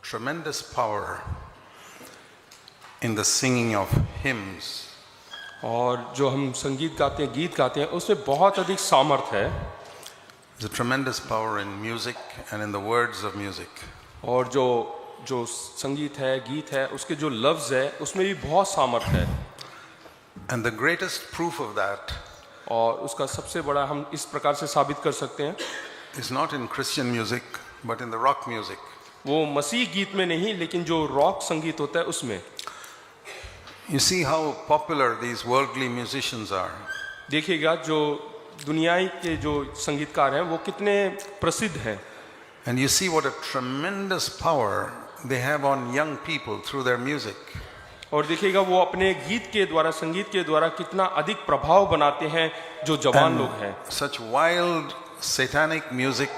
tremendous power in the singing of hymns. और जो हम संगीत गाते हैं, गीत गाते हैं, उसमें बहुत अधिक सामर्थ्य है. There's a tremendous power in music and in the words of music. और जो संगीत है, गीत है, उसके जो लफ्ज़ है, उसमें भी बहुत सामर्थ्य है. And the greatest proof of that और उसका सबसे बड़ा हम इस प्रकार से साबित कर सकते हैं, is not in Christian music, but in the rock music. वो मसीह गीत में नहीं, लेकिन जो रॉक संगीत होता है उसमें. You see how popular these worldly musicians are. देखिएगा जो दुनियाई के जो संगीतकार हैं वो कितने प्रसिद्ध हैं. And you see what a tremendous power they have on young people through their music. और देखिएगा वो अपने गीत के द्वारा, संगीत के द्वारा कितना अधिक प्रभाव बनाते हैं जो जवान लोग हैं. Such wild satanic music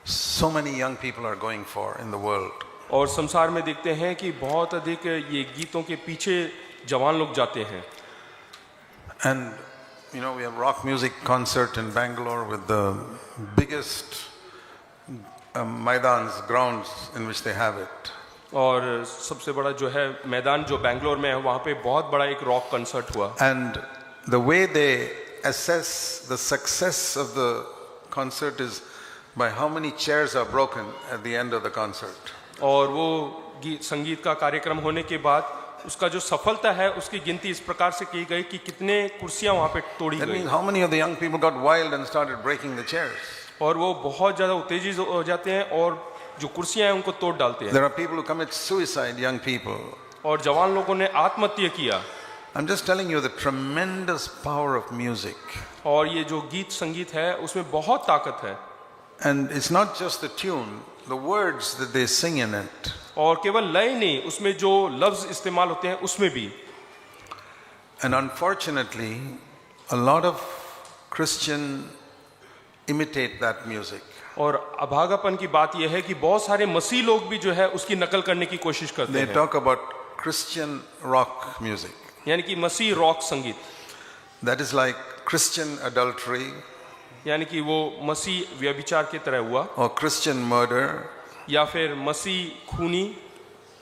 so many young people are going for in the world. और संसार में देखते हैं कि बहुत अधिक ये गीतों के पीछे जवान लोग जाते हैं. And you know, we have rock music concert in Bangalore with the biggest maidans, grounds in which they have it. और सबसे बड़ा जो है मैदान जो बेंगलोर में है, वहाँ पे बहुत बड़ा एक रॉक कंसर्ट हुआ. And the way they assess the success of the concert is by how many chairs are broken at the end of the concert. और वो संगीत का कार्यक्रम होने के बाद उसका जो सफलता है उसकी गिनती इस प्रकार से की गई कि कितने कुर्सियां वहाँ पे तोड़ी That गई. means how many of the young people got wild and started breaking the chairs. और वो बहुत ज़्यादा उत्तेजित हो जाते हैं और जो कुर्सियां हैं उनको तोड़ डालते हैं. There are people who commit suicide, young people. और जवान लोगों ने आत्महत्या किया. I'm just telling you the tremendous power of music. और ये जो गीत संगीत है उसमें बहुत ताकत है. And it's not just the tune, the words that they sing in it. और केवल लय नहीं, उसमें जो लफ्ज इस्तेमाल होते हैं उसमें भी. And unfortunately, a lot of Christians imitate that music. और अभागापन की बात यह है कि बहुत सारे मसीह लोग भी जो है उसकी नकल करने की कोशिश करते They हैं. talk about Christian rock music. यानी कि मसीह रॉक संगीत, That is like Christian adultery यानी कि वो मसीह व्यभिचार की तरह हुआ, or Christian murder. या फिर मसीह खूनी.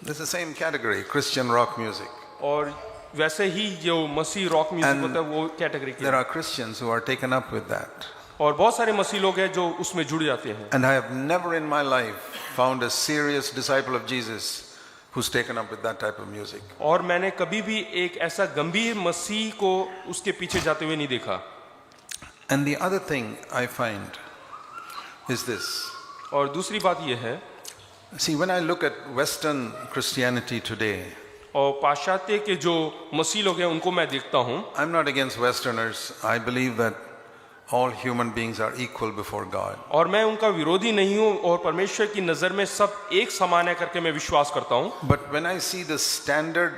It's the same category, Christian rock music. और वैसे ही जो मसीह रॉक म्यूजिक And होता है वो कैटेगरी की There है. are Christians who are taken up with that. और बहुत सारे मसीह लोग हैं जो उसमें जुड़ जाते हैं. And I have never in my life found a serious disciple of Jesus who's taken up with that type of music. और मैंने कभी भी एक ऐसा गंभीर मसीह को उसके पीछे जाते हुए नहीं देखा. And the other thing I find is this. और दूसरी बात यह है, See, when I look at Western Christianity today, और पाश्चात्य के जो मसीह लोग हैं उनको मैं देखता हूँ. I'm not against Westerners. I believe that all human beings are equal before God. और मैं उनका विरोधी नहीं हूँ और परमेश्वर की नज़र में सब एक समान है करके मैं विश्वास करता हूँ. But when I see the standard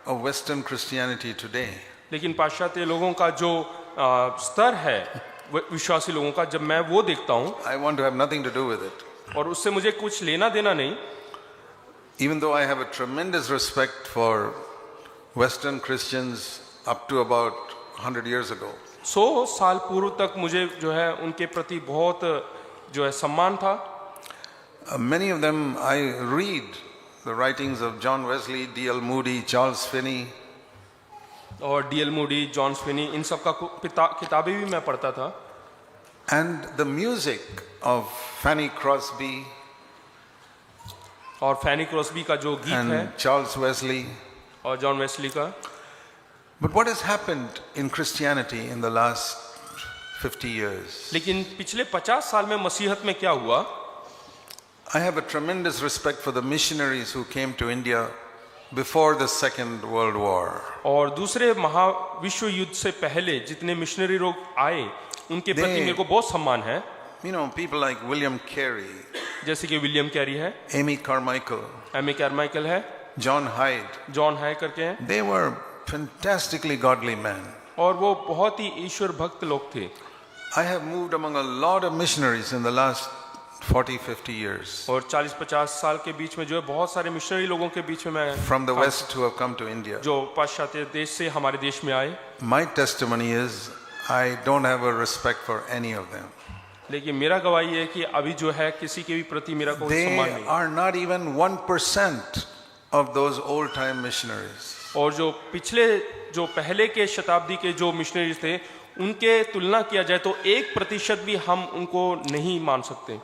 of Western Christianity today, लेकिन पाश्चात्य लोगों का जो स्तर है विश्वासी लोगों का, जब मैं वो देखता हूँ, I want to have nothing to do with it. और उससे मुझे कुछ लेना देना नहीं. Even though I have a tremendous respect for Western Christians up to about 100 years ago. 100 साल पूर्व तक मुझे जो है उनके प्रति बहुत जो है सम्मान था. Many of them I read the writings of John Wesley, D.L. Moody, Charles Finney. और D.L. मूडी, जॉन स्विनी, इन सब का किताबें भी मैं पढ़ता था. And the music of Fanny Crosby और फैनी क्रॉस्बी का जो गीत है and Charles Wesley. और जॉन वेस्ली का. But what has happened in Christianity in the last 50 years? लेकिन पिछले 50 साल में मसीहत में क्या हुआ? I have a tremendous respect for the missionaries who came to India before the Second World War. और दूसरे महाविश्व युद्ध से पहले जितने मिशनरी लोग आए उनके प्रति मेरे को बहुत सम्मान है. You know, people like William Carey, जैसे कि विलियम कैरी है, Amy Carmichael, एमी कैरमाइकल है, John Hyde. जॉन हाई करके हैं. They were fantastically godly men. और वो बहुत ही ईश्वर भक्त लोग थे. I have moved among a lot of missionaries in the last 40-50 years. और 40-50 साल के बीच में जो है बहुत सारे मिशनरी लोगों के बीच में मैं From the West who have come to India. जो पाश्चात्य देश से हमारे देश में आए. My testimony is I don't have a respect for any of them. लेकिन मेरा गवाही है कि अभी जो है किसी के भी प्रति मेरा कोई They सम्मान नहीं। are not even 1% of those old time missionaries. और जो पिछले जो पहले के शताब्दी के जो मिशनरीज थे उनके तुलना किया जाए तो 1% भी हम उनको नहीं मान सकते।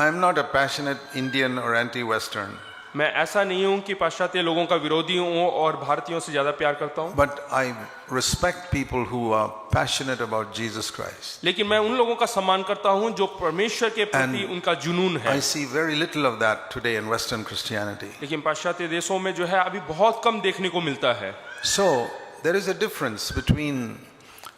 I am not a passionate Indian or anti-Western, मैं ऐसा नहीं हूं कि पाश्चात्य लोगों का विरोधी हूं और भारतीयों से ज्यादा प्यार करता हूं, but I respect people who are passionate about Jesus Christ. लेकिन मैं उन लोगों का सम्मान करता हूं जो परमेश्वर के प्रति उनका जुनून है। I see very little of that today in Western Christianity. लेकिन पाश्चात्य देशों में जो है अभी बहुत कम देखने को मिलता है। So there is a difference between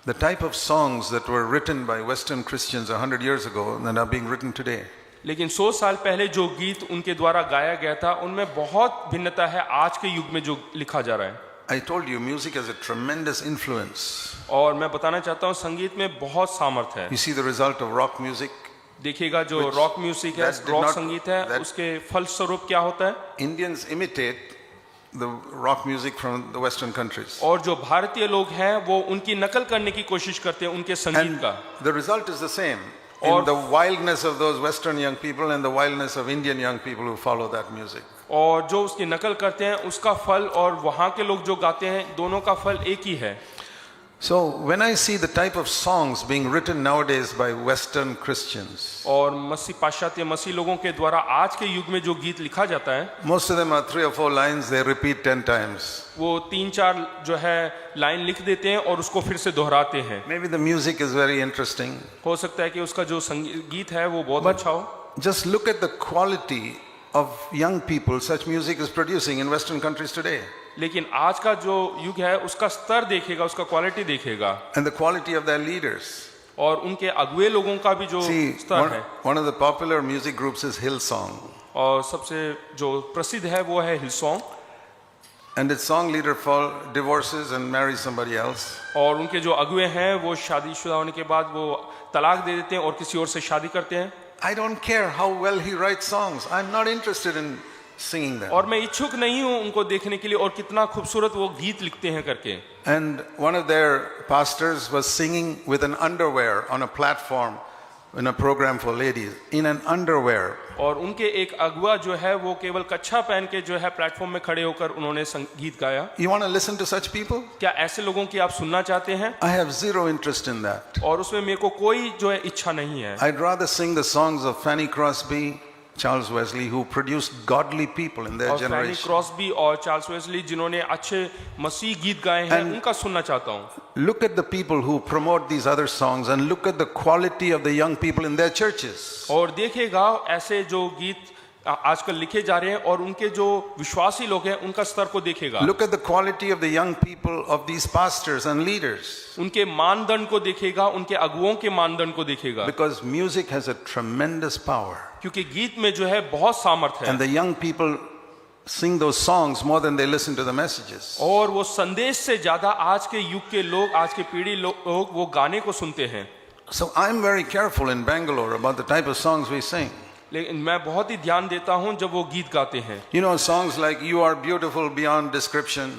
the type of songs that were written by Western Christians 100 years ago and are being written today. लेकिन 100 साल पहले जो गीत उनके द्वारा गाया गया था उनमें बहुत भिन्नता है आज के युग में जो लिखा जा रहा है। I told you music has a tremendous influence. और मैं बताना चाहता हूँ संगीत में बहुत सामर्थ्य है। You see the result of rock music. देखिएगा जो रॉक म्यूजिक है, that did रॉक not- संगीत है, that- उसके फलस्वरूप क्या होता है? Indians imitate the rock music from the Western countries. और जो भारतीय लोग हैं वो उनकी नकल करने की कोशिश करते हैं उनके संगीत And का। the result is the same. In और- the wildness of those Western young people and the wildness of Indian young people who follow that music. और जो उसकी नकल करते हैं उसका फल और वहाँ के लोग जो गाते हैं दोनों का फल एक ही है। So when I see the type of songs being written nowadays by Western Christians, और पाश्चात्य मसीह लोगों के द्वारा आज के युग में जो गीत लिखा जाता है most of them are 3 or 4 lines they repeat 10 times. वो 3-4 जो है लाइन लिख देते हैं और उसको फिर से दोहराते हैं। Maybe the music is very interesting, हो सकता है कि उसका जो गीत है वो बहुत अच्छा हो, just look at the quality of young people such music is producing in Western countries today, लेकिन आज का जो युग है उसका स्तर देखेगा, उसका क्वालिटी देखेगा and the quality of their leaders. और उनके अगुए लोगों का भी जो See, स्तर है। one of the popular music groups is Hillsong, और सबसे जो प्रसिद्ध है वो है हिलसोंग, and its song leader divorces and marries somebody else. और उनके जो अगुए हैं वो शादीशुदा होने के बाद वो तलाक दे देते हैं और किसी और से शादी करते हैं। I don't care how well he writes songs. I'm not interested in singing them. और मैं इच्छुक नहीं हूं उनको देखने के लिए और कितना खूबसूरत वो गीत लिखते हैं करके। And one of their pastors was singing with an underwear on a platform in a program for ladies, in an underwear. और उनके एक अगुआ जो है वो केवल कच्छा पहन के जो है प्लेटफॉर्म में खड़े होकर उन्होंने गीत गाया। You want to listen to such people? क्या ऐसे लोगों की आप सुनना चाहते हैं? I have zero interest in that. और उसमें मेरे को कोई जो है इच्छा नहीं है। I'd rather sing the songs of Fanny Crosby, Charles Wesley, who produced godly people in their और फैनी generation. क्रॉसबी और चार्ल्स वेस्ली जिन्होंने अच्छे मसीह गीत गाए हैं उनका सुनना चाहता हूँ। Look at the people who promote these other songs and look at the quality of the young people in their churches. और देखिएगा ऐसे जो गीत आजकल लिखे जा रहे हैं और उनके जो विश्वासी लोग हैं उनका स्तर को देखिएगा। Look at the quality of the young people of these pastors and leaders. उनके मानदंड को देखिएगा, उनके अगुओं के मानदंड को देखिएगा। Because music has a tremendous power. क्योंकि गीत में जो है बहुत सामर्थ्य And है the young people sing those songs more than they listen to the messages. और वो संदेश से ज्यादा आज के युग के लोग, आज के पीढ़ी लोग वो गाने को सुनते हैं। So I'm very careful in Bangalore about the type of songs we sing. लेकिन मैं बहुत ही ध्यान देता हूँ जब वो गीत गाते हैं। You know, songs like "You Are Beautiful Beyond Description,"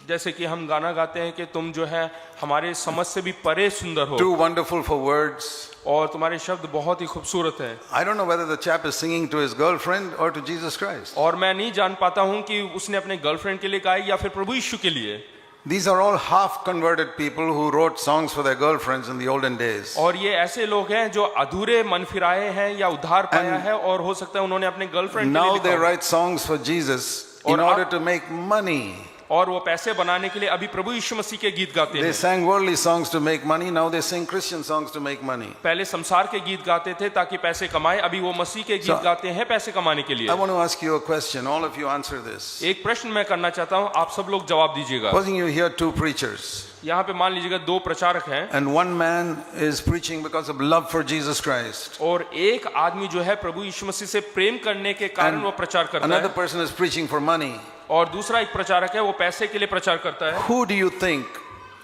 जैसे कि हम गाना गाते हैं कि तुम जो है हमारे समझ से भी परे सुंदर हो "Too Wonderful for Words." और तुम्हारे शब्द बहुत ही खूबसूरत हैं। I don't know whether the chap is singing to his girlfriend or to Jesus Christ. और मैं नहीं जान पाता हूँ कि उसने अपने गर्लफ्रेंड के लिए गाए या फिर प्रभु यीशु के लिए। These are all half-converted people who wrote songs for their girlfriends in the olden days. और ये ऐसे लोग हैं जो अधूरे मन फिराए हैं या उद्धार पाया है और हो सकता है उन्होंने अपने गर्लफ्रेंड के Now लिए they लिखा हो। write songs for Jesus और in order आप- to make money. और वो पैसे बनाने के लिए अभी प्रभु यीशु मसीह के गीत गाते They हैं। sang worldly songs to make money. Now they sing Christian songs to make money. पहले संसार के गीत गाते थे ताकि पैसे कमाए, अभी वो मसीह के गीत So- गाते हैं पैसे कमाने के लिए। I want to ask you a question. All of you answer this. एक प्रश्न मैं करना चाहता हूँ, आप सब लोग जवाब दीजिएगा। Supposing you hear two preachers, यहाँ पे मान लीजिएगा 2 प्रचारक हैं and one man is preaching because of love for Jesus Christ, और एक आदमी जो है प्रभु यीशु मसीह से प्रेम करने के कारण and वो प्रचार करता another है person is preaching for money. और दूसरा एक प्रचारक है वो पैसे के लिए प्रचार करता है। Who do you think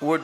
would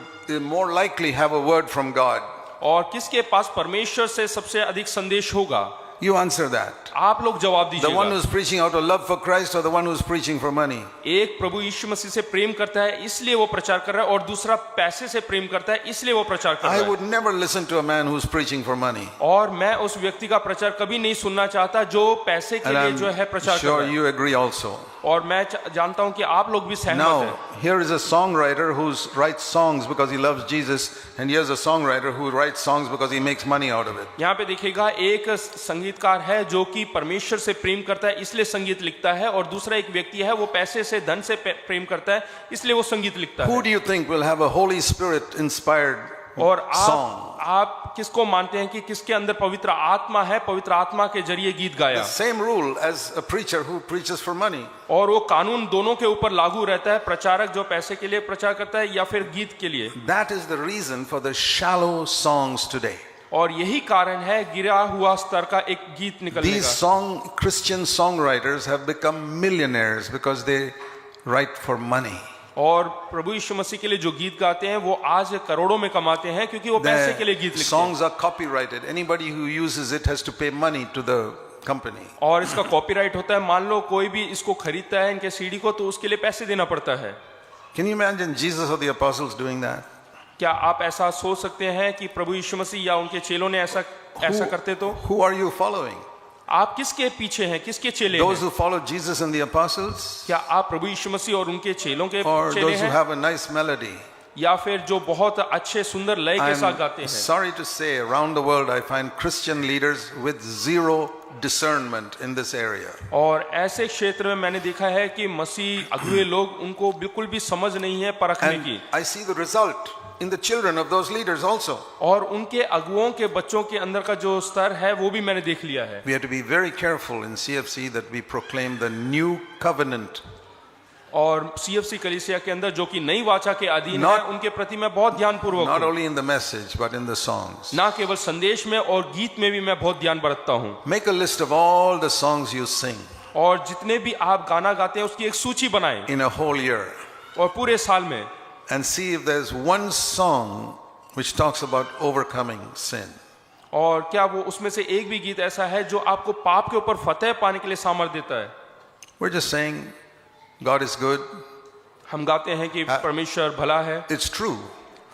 more likely have a word from God? और किसके पास परमेश्वर से सबसे अधिक संदेश होगा? You answer that. आप लोग जवाब The one दीजिएगा। who's preaching out of love for Christ or the one who's preaching for money? एक प्रभु यीशु मसीह से प्रेम करता है इसलिए वो प्रचार कर रहा है, और दूसरा पैसे से प्रेम करता है इसलिए वो प्रचार कर I रहा है। would never listen to a man who's preaching for money. और मैं उस व्यक्ति का प्रचार कभी नहीं सुनना चाहता जो पैसे के And लिए जो है I'm प्रचार कर sure रहा है। you agree also. और मैं जानता हूं कि आप लोग भी सहमत Now, हैं। here is a songwriter who writes songs because he loves Jesus, and here's a songwriter who writes songs because he makes money out of it. यहाँ पे देखिएगा एक संगीतकार है जो कि परमेश्वर से प्रेम करता है इसलिए संगीत लिखता है, और दूसरा एक व्यक्ति है वो पैसे से धन से प्रेम करता है इसलिए वो संगीत लिखता Who है। do you think will have a Holy Spirit inspired और song? आप किसको मानते हैं कि किसके अंदर पवित्र आत्मा है, पवित्र आत्मा के जरिए गीत गाया? The same rule as a preacher who preaches for money. और वो कानून दोनों के ऊपर लागू रहता है, प्रचारक जो पैसे के लिए प्रचार करता है या फिर गीत के लिए। That is the reason for the shallow songs today. और यही कारण है गिरा हुआ स्तर का एक गीत निकलने These का। Christian songwriters have become millionaires because they write for money. और प्रभु यीशु मसीह के लिए जो गीत गाते हैं वो आज करोड़ों में कमाते हैं क्योंकि वो पैसे के लिए गीत The लिखते हैं। songs are copyrighted. Anybody who uses it has to pay money to the company. और इसका कॉपीराइट होता है, मान लो कोई भी इसको खरीदता है इनके सीडी को तो उसके लिए पैसे देना पड़ता है। Can you imagine Jesus or the apostles doing that? क्या आप ऐसा सोच सकते हैं कि प्रभु यीशु मसीह या उनके चेलों ने ऐसा करते तो? Who are you following? आप किसके पीछे हैं, किसके चेले Those हैं? who follow Jesus and the apostles, क्या आप प्रभु यीशु मसीह और उनके चेलों के or चेले those who हैं, have a nice melody? या फिर जो बहुत अच्छे सुंदर लय के साथ गाते I'm हैं? sorry to say, around the world I find Christian leaders with zero discernment in this area. और ऐसे क्षेत्र में मैंने देखा है कि मसीह अगुए लोग उनको बिल्कुल भी समझ नहीं है परखने And की, I see the result in the children of those leaders also. और उनके अगुओं के बच्चों के अंदर का जो स्तर है वो भी मैंने देख लिया है। We have to be very careful in CFC that we proclaim the new covenant. और सीएफसी कलीसिया के अंदर जो कि नई वाचा के अधीन है, Not- उनके प्रति मैं बहुत ध्यानपूर्वक Not हूं। only in the message, but in the songs. ना केवल संदेश में और गीत में भी मैं बहुत ध्यान बरतता हूं। Make a list of all the songs you sing और जितने भी आप गाना गाते हैं उसकी एक सूची बनाएं, in a whole year और पूरे साल में, and see if there's one song which talks about overcoming sin. और क्या वो उसमें से एक भी गीत ऐसा है जो आपको पाप के ऊपर फतेह पाने के लिए सामर्थ्य देता है? We're just saying God is good. हम गाते हैं कि परमेश्वर भला है, It's true.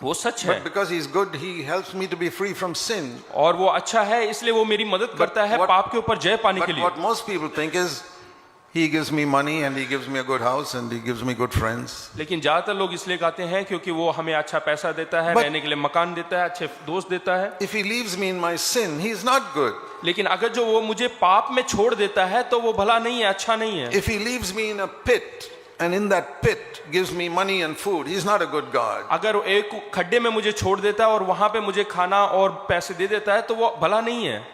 वो सच है, But because He's good, He helps me to be free from sin. और वो अच्छा है इसलिए वो मेरी मदद करता है what- पाप के ऊपर जय पाने के But लिए। what most people think is He gives me money and He gives me a good house and He gives me good friends. लेकिन ज्यादातर लोग इसलिए गाते हैं क्योंकि वो हमें अच्छा पैसा देता है, But- रहने के लिए मकान देता है, अच्छे दोस्त देता है। If He leaves me in my sin, He's not good. लेकिन अगर जो वो मुझे पाप में छोड़ देता है तो वो भला नहीं है, अच्छा नहीं है। If He leaves me in a pit and in that pit gives me money and food, He's not a good God. अगर वो एक खड्डे में मुझे छोड़ देता है और वहां पे मुझे खाना और पैसे दे देता है तो वो भला नहीं है।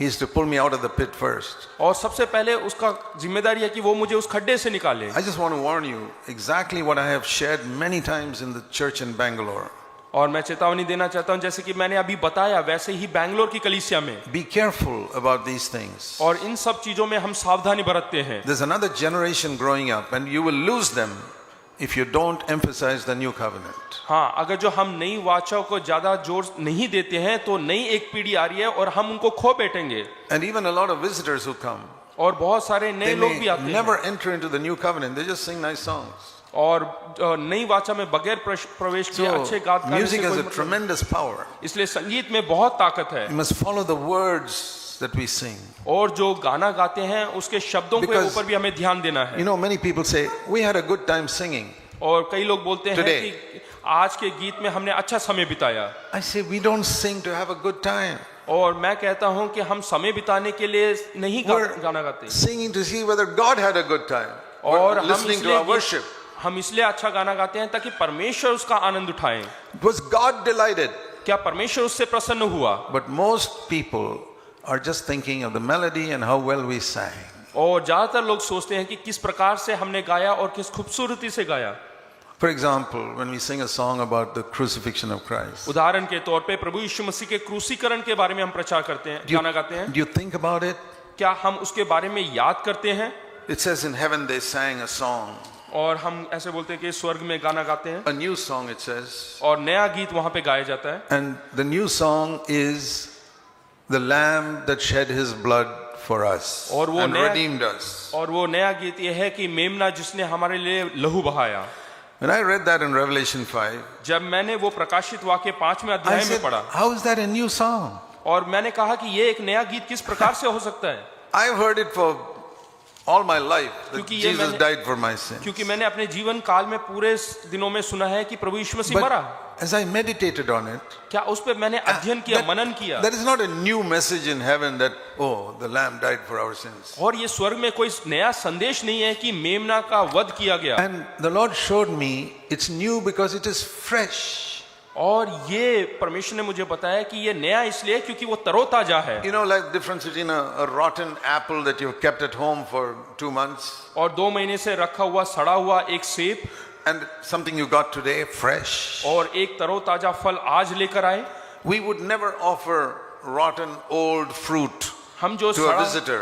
He is to pull me out of the pit first. और सबसे पहले उसका जिम्मेदारी है कि वो मुझे उस खड्डे से निकाले। I just want to warn you exactly what I have shared many times in the church in Bangalore. और मैं चेतावनी देना चाहता हूं, जैसे कि मैंने अभी बताया वैसे ही बैंगलोर की कलीसिया में, Be careful about these things. और इन सब चीजों में हम सावधानी बरतते हैं। There's another generation growing up and you will lose them if you don't emphasize the new covenant. हाँ, अगर जो हम नई वाचा को ज्यादा जोर नहीं देते हैं तो नई एक पीढ़ी आ रही है और हम उनको खो बैठेंगे। And even a lot of visitors who come, और बहुत सारे नए they लोग भी may आते never हैं enter into the new covenant. They just sing nice songs. और नई वाचा में बगैर प्रवेश किए अच्छे So गात गाने से music has कोई a मतलब नहीं। tremendous power. इसलिए संगीत में बहुत ताकत है, You must follow the words that we sing. और जो गाना गाते हैं उसके शब्दों के Because- ऊपर भी हमें ध्यान देना है। You know, many people say, we had a good time singing. और कई लोग बोलते हैं Today. कि आज के गीत में हमने अच्छा समय बिताया, I say, we don't sing to have a good time. और मैं कहता हूं कि हम समय बिताने के लिए नहीं We're गाना गाते, singing to see whether God had a good time. और We're हम listening to इसलिए our worship. हम इसलिए अच्छा गाना गाते हैं ताकि परमेश्वर उसका आनंद उठाएं। Was God delighted? क्या परमेश्वर उससे प्रसन्न हुआ? But most people are just thinking of the melody and how well we sang. और ज्यादातर लोग सोचते हैं कि किस प्रकार से हमने गाया और किस खूबसूरती से गाया। For example, when we sing a song about the crucifixion of Christ, उदाहरण के तौर पे प्रभु यीशु मसीह के क्रूसीकरण के बारे में हम प्रचार करते हैं, गाना गाते हैं। do you think about it? क्या हम उसके बारे में याद करते हैं? It says in heaven they sang a song, और हम ऐसे बोलते हैं कि स्वर्ग में गाना गाते हैं, a new song it says, और नया गीत वहां पे गाया जाता है। and the new song is the Lamb that shed his blood for us और वो and नया- redeemed us. और वो नया गीत ये है कि मेमना जिसने हमारे लिए लहू बहाया। When I read that in Revelation 5, जब मैंने वो प्रकाशित वाक्य 5वें I अध्याय में said, पढ़ा how is that a new song? और मैंने कहा कि ये एक नया गीत किस प्रकार से हो सकता है, I've heard it for all my life that क्योंकि ये Jesus मैंने- died for my sins. क्योंकि मैंने अपने जीवन काल में पूरे दिनों में सुना है कि प्रभु यीशु मसीह मरा। But as I meditated on it, क्या उस पर मैंने अध्ययन किया, मनन किया, that is not a new message in heaven that, oh, the Lamb died for our sins. और ये स्वर्ग में कोई नया संदेश नहीं है कि मेमना का वध किया गया। And the Lord showed me it's new because it is fresh. और ये परमेश्वर ने मुझे बताया कि ये नया इसलिए क्योंकि वो तरोताजा है। You know, like difference between a rotten apple that you've kept at home for 2 months और 2 महीने से रखा हुआ सड़ा हुआ एक सेब and something you got today, fresh. और एक तरोताजा फल आज लेकर आए। We would never offer rotten old fruit हम जो to a सड़ा, visitor.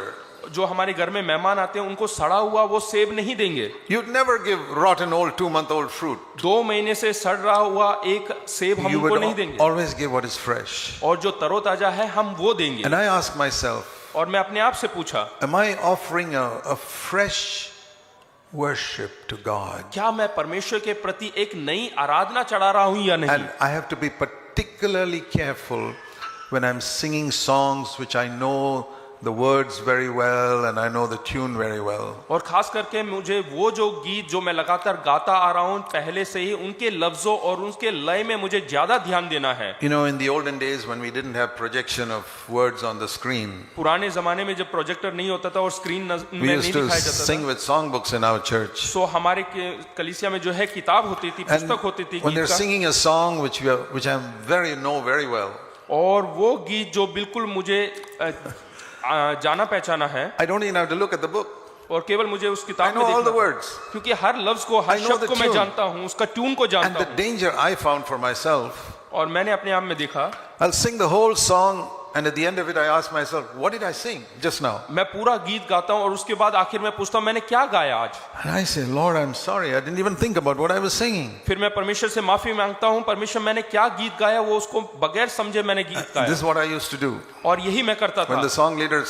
जो हमारे घर में मेहमान आते हैं उनको सड़ा हुआ वो सेब नहीं देंगे। You'd never give rotten old 2-month-old fruit. 2 महीने से सड़ रहा हुआ एक सेब हम You उनको would नहीं देंगे, always give what is fresh. और जो तरोताजा है हम वो देंगे। And I ask myself, और मैं अपने आप से पूछा, am I offering a fresh worship to God? क्या मैं परमेश्वर के प्रति एक नई आराधना चढ़ा रहा हूं या नहीं? And I have to be particularly careful when I'm singing songs which I know the words very well and I know the tune very well. और खास करके मुझे वो जो गीत जो मैं लगातार गाता आ रहा हूं पहले से ही, उनके लफ्जों और उनके लय में मुझे ज्यादा ध्यान देना है। You know, in the olden days when we didn't have projection of words on the screen, पुराने जमाने में जब प्रोजेक्टर नहीं होता था और स्क्रीन में we नहीं used to दिखाया जाता sing था, with songbooks in our church. सो हमारे कलीसिया में जो है किताब होती थी, And पुस्तक होती थी when they're गीत का, singing a song which I know very well, और वो गीत जो बिल्कुल मुझे जाना पहचाना है, I don't even have to look at the book. और केवल मुझे उस I किताब know में all the देखना, words. क्योंकि हर लफ्ज को, हर I know शब्द the को मैं tune. जानता हूँ, उसका ट्यून को And जानता the हूँ। danger I found for myself, और मैंने अपने आप में देखा, I'll sing the whole song and at the end of it I ask myself, what did I sing just now? मैं पूरा गीत गाता हूँ और उसके बाद आखिर में पूछता हूँ मैंने क्या गाया आज। And I say, Lord, I'm sorry. I didn't even think about what I was singing. फिर मैं परमेश्वर से माफी मांगता हूँ, परमेश्वर मैंने क्या गीत गाया वो उसको बगैर समझे मैंने गीत This गाया, is what I used to do. और यही मैं करता When था। the song leader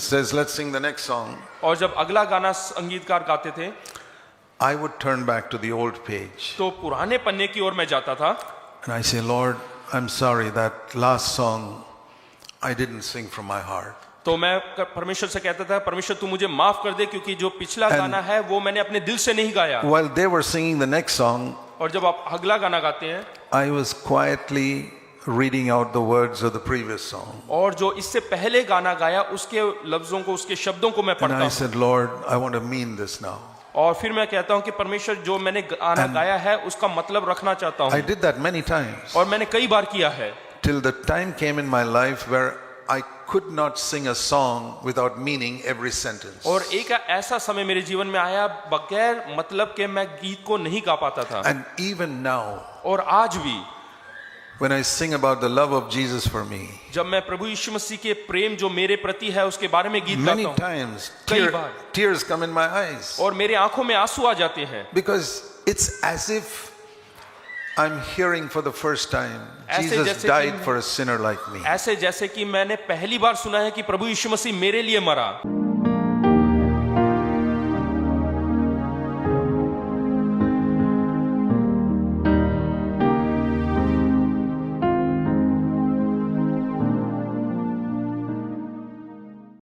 says, let's sing the next song, और जब अगला गाना संगीतकार गाते थे I would turn back to the old page. तो पुराने पन्ने की ओर मैं जाता था And I say, Lord, I'm sorry, that last song I didn't sing from my heart. तो मैं परमेश्वर से कहता था, परमेश्वर तू मुझे माफ कर दे क्योंकि जो पिछला And- गाना है वो मैंने अपने दिल से नहीं गाया। While they were singing the next song, और जब आप अगला गाना गाते हैं I was quietly reading out the words of the previous song. और जो इससे पहले गाना गाया उसके लफ्जों को, उसके शब्दों को मैं And पढ़ता I हूँ, said, Lord, I want to mean this now. और फिर मैं कहता हूँ कि परमेश्वर जो मैंने गाना गाया है उसका मतलब रखना चाहता I हूँ, did that many times और मैंने कई बार किया है, till the time came in my life where I could not sing a song without meaning every sentence. और एक ऐसा समय मेरे जीवन में आया बगैर मतलब के मैं गीत को नहीं गा पाता था। And even now, और आज भी when I sing about the love of Jesus for me, जब मैं प्रभु यीशु मसीह के प्रेम जो मेरे प्रति है उसके बारे में गीत many गाता हूँ, times कई बार। tears come in my eyes और मेरे आंखों में आंसू आ जाते हैं, because it's as if I'm hearing for the first time ऐसे Jesus जैसे died कि- for a sinner like me. ऐसे जैसे कि मैंने पहली बार सुना है कि प्रभु यीशु मसीह मेरे लिए मरा।